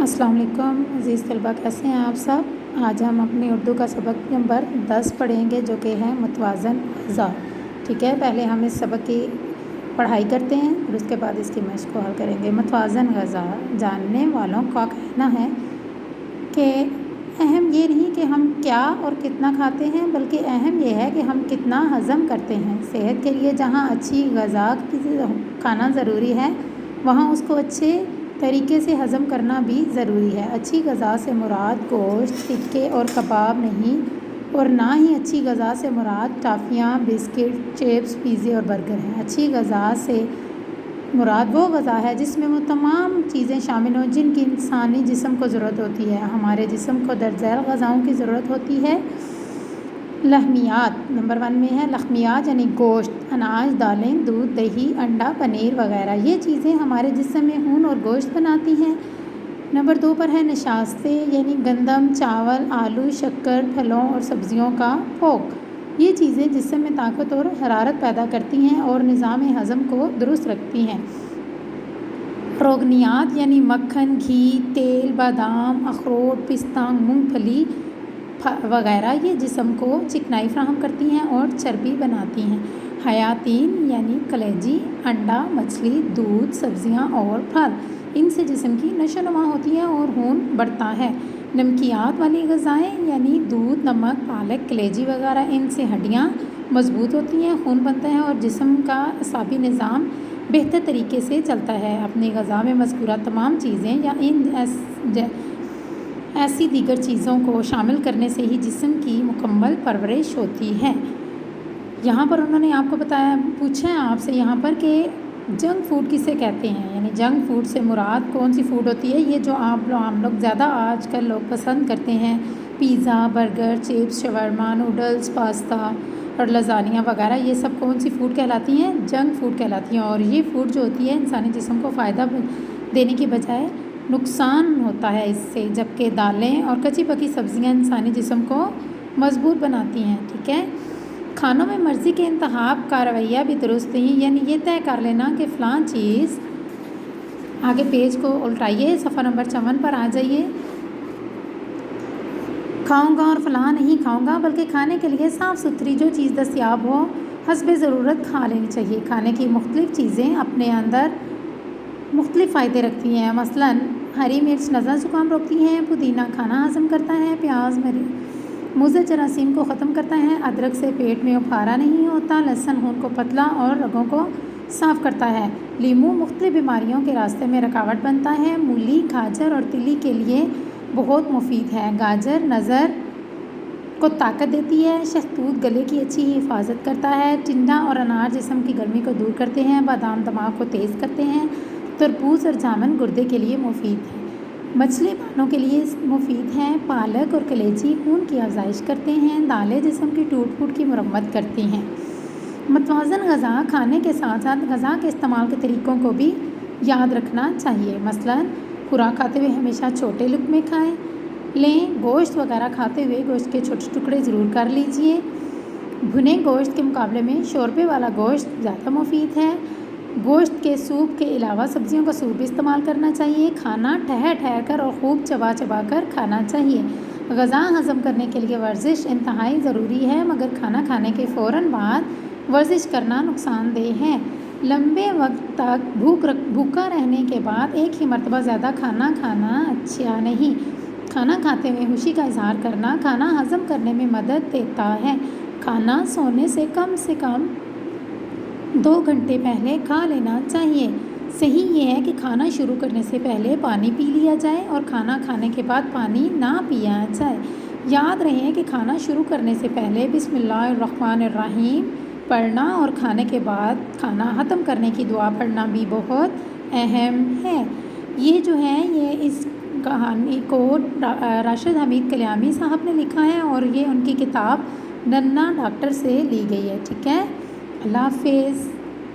السلام علیکم عزیز طلبہ، کیسے ہیں آپ سب؟ آج ہم اپنی اردو کا سبق نمبر 10 پڑھیں گے، جو کہ ہے متوازن غذا۔ ٹھیک ہے، پہلے ہم اس سبق کی پڑھائی کرتے ہیں اور اس کے بعد اس کی مشق کو حل کریں گے۔ متوازن غذا جاننے والوں کا کہنا ہے کہ اہم یہ نہیں کہ ہم کیا اور کتنا کھاتے ہیں، بلکہ اہم یہ ہے کہ ہم کتنا ہضم کرتے ہیں۔ صحت کے لیے جہاں اچھی غذا کھانا ضروری ہے، وہاں اس کو اچھے طریقے سے ہضم کرنا بھی ضروری ہے۔ اچھی غذا سے مراد گوشت، ٹکے اور کباب نہیں، اور نہ ہی اچھی غذا سے مراد ٹافیاں، بسکٹ، چپس، پیزے اور برگر ہیں۔ اچھی غذا سے مراد وہ غذا ہے جس میں وہ تمام چیزیں شامل ہوں جن کی انسانی جسم کو ضرورت ہوتی ہے۔ ہمارے جسم کو درج ذیل غذاؤں کی ضرورت ہوتی ہے۔ لحمیات نمبر 1 میں ہے لحمیات، یعنی گوشت، اناج، دالیں، دودھ، دہی، انڈا، پنیر وغیرہ۔ یہ چیزیں ہمارے جسم میں خون اور گوشت بناتی ہیں۔ نمبر 2 پر ہے نشاستیں، یعنی گندم، چاول، آلو، شکر، پھلوں اور سبزیوں کا پھوک۔ یہ چیزیں جسم میں طاقت اور حرارت پیدا کرتی ہیں اور نظام ہضم کو درست رکھتی ہیں۔ روغنیات، یعنی مکھن، گھی، تیل، بادام، اخروٹ، پستہ، مونگ پھلی وغیرہ، یہ جسم کو چکنائی فراہم کرتی ہیں اور چربی بناتی ہیں۔ حیاتین، یعنی کلیجی، انڈا، مچھلی، دودھ، سبزیاں اور پھل، ان سے جسم کی نشو و نما ہوتی ہے اور خون بڑھتا ہے۔ نمکیات والی غذائیں، یعنی دودھ، نمک، پالک، کلیجی وغیرہ، ان سے ہڈیاں مضبوط ہوتی ہیں، خون بنتا ہے اور جسم کا اعصابی نظام بہتر طریقے سے چلتا ہے۔ اپنی غذا میں مذکورہ تمام چیزیں یا ان ایسی دیگر چیزوں کو شامل کرنے سے ہی جسم کی مکمل پرورش ہوتی ہے۔ یہاں پر انہوں نے آپ کو پوچھا ہے آپ سے یہاں پر کہ جنک فوڈ کسے کہتے ہیں، یعنی جنک فوڈ سے مراد کون سی فوڈ ہوتی ہے؟ یہ جو ہم لوگ زیادہ آج کل لوگ پسند کرتے ہیں، پیزا، برگر، چپس، شاورما، نوڈلز، پاستا اور لزانیہ وغیرہ، یہ سب کون سی فوڈ کہلاتی ہیں؟ جنک فوڈ کہلاتی ہیں۔ اور یہ فوڈ جو ہوتی ہے انسانی جسم کو فائدہ دینے کی بجائے نقصان ہوتا ہے اس سے، جبکہ دالیں اور کچی پکی سبزیاں انسانی جسم کو مضبوط بناتی ہیں۔ ٹھیک ہے، کھانوں میں مرضی کے انتخاب کا رویہ بھی درست نہیں، یعنی یہ طے کر لینا کہ فلاں چیز، آگے پیج کو الٹائیے، صفحہ نمبر 54 پر آ جائیے، کھاؤں گا اور فلاں نہیں کھاؤں گا، بلکہ کھانے کے لیے صاف ستھری جو چیز دستیاب ہو حسب ضرورت کھا لینی چاہیے۔ کھانے کی مختلف چیزیں اپنے اندر مختلف فائدے رکھتی ہیں، مثلاً ہری مرچ نزلہ زکام روکتی ہے، پودینہ کھانا ہضم کرتا ہے، پیاز مضر جراثیم کو ختم کرتا ہے، ادرک سے پیٹ میں ابھارا نہیں ہوتا، لہسن خون کو پتلا اور رگوں کو صاف کرتا ہے، لیموں مختلف بیماریوں کے راستے میں رکاوٹ بنتا ہے، مولی، گاجر اور تلی کے لیے بہت مفید ہے، گاجر نظر کو طاقت دیتی ہے، شہتوت گلے کی اچھی حفاظت کرتا ہے، ٹنڈا اور انار جسم کی گرمی کو دور کرتے ہیں، بادام دماغ کو تیز کرتے ہیں، تربوز اور جامن گردے کے لیے مفید ہے، مچھلی بانوں کے لیے مفید ہیں، پالک اور کلیجی خون کی افزائش کرتے ہیں، دالیں جسم کی ٹوٹ پھوٹ کی مرمت کرتی ہیں۔ متوازن غذا کھانے کے ساتھ ساتھ غذا کے استعمال کے طریقوں کو بھی یاد رکھنا چاہیے، مثلاً خوراک کھاتے ہوئے ہمیشہ چھوٹے لقمے کھائیں لیں، گوشت وغیرہ کھاتے ہوئے گوشت کے چھوٹے ٹکڑے ضرور کر لیجئے، بھنے گوشت کے مقابلے میں شوربے والا گوشت زیادہ مفید ہے، گوشت کے سوپ کے علاوہ سبزیوں کا سوپ بھی استعمال کرنا چاہیے، کھانا ٹھہر ٹھہر کر اور خوب چبا چبا کر کھانا چاہیے، غذا ہضم کرنے کے لیے ورزش انتہائی ضروری ہے، مگر کھانا کھانے کے فوراً بعد ورزش کرنا نقصان دہ ہے، لمبے وقت تک بھوکا رہنے کے بعد ایک ہی مرتبہ زیادہ کھانا کھانا اچھا نہیں، کھانا کھاتے ہوئے خوشی کا اظہار کرنا کھانا ہضم کرنے میں مدد دیتا ہے، کھانا سونے سے کم 2 گھنٹے پہلے کھا لینا چاہیے، صحیح یہ ہے کہ کھانا شروع کرنے سے پہلے پانی پی لیا جائے اور کھانا کھانے کے بعد پانی نہ پیا جائے، یاد رہے کہ کھانا شروع کرنے سے پہلے بسم اللہ الرحمن الرحیم پڑھنا اور کھانے کے بعد کھانا ختم کرنے کی دعا پڑھنا بھی بہت اہم ہے۔ یہ جو ہے یہ اس کہانی کو راشد حمید کلیامی صاحب نے لکھا ہے اور یہ ان کی کتاب ننا ڈاکٹر سے لی گئی ہے۔ ٹھیک ہے، اللہ حافظ۔